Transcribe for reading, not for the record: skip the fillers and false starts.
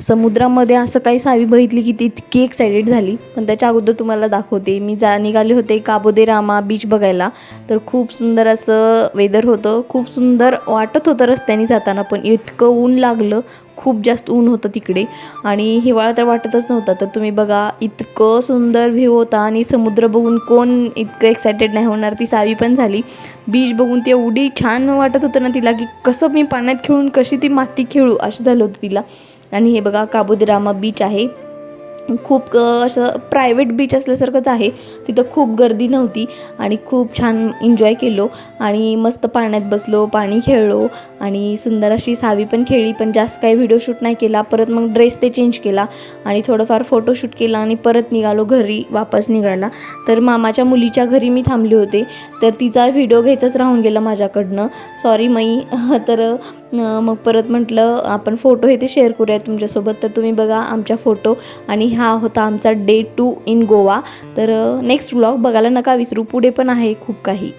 समुद्रामध्ये असं काही सावी बघितली की ती इतकी एक्सायटेड झाली. पण त्याच्या अगोदर तुम्हाला दाखवते, मी निघाले होते काबो दे रामा बीच बघायला. तर खूप सुंदर असं वेदर होतं, खूप सुंदर वाटत होतं रस्त्याने जाताना, पण इतकं ऊन लागलं, खूप जास्त ऊन होतं तिकडे आणि हिवाळा तर वाटतच नव्हता. तर तुम्ही बघा इतकं सुंदर व्ह्यू होता आणि समुद्र बघून कोण इतकं एक्सायटेड नाही होणार. ती सावी पण झाली. बीच बघून ती एवढी छान वाटत होतं ना तिला, की कसं मी पाण्यात खेळून कशी ती माती खेळू असं झालं होतं तिला. आणि हे बघा काबो दे रामा बीच आहे. खूप असं प्रायव्हेट बीच असल्यासारखंच आहे. तिथं खूप गर्दी नव्हती आणि खूप छान एन्जॉय केलो आणि मस्त पाण्यात बसलो, पाणी खेळलो आणि सुंदर अशी सावी पण खेळली. पण जास्त काही व्हिडिओ शूट नाही केला. परत मग ड्रेस ते चेंज केला आणि थोडंफार फोटोशूट केला आणि परत निघालो घरी वापस निघायला. तर मामाच्या मुलीच्या घरी मी थांबले होते, तर तिचा व्हिडिओ घ्यायचाच राहून गेला माझ्याकडनं, सॉरी मई. तर मग परत म्हटलं आपण फोटो हे ते शेअर करूया तुमच्यासोबत. तर तुम्ही बघा आमच्या फोटो आणि हा होता आमचा डे 2 इन गोवा. तर नेक्स्ट व्लॉग बघायला नका विसरू, पुढे पण आहे खूप काही.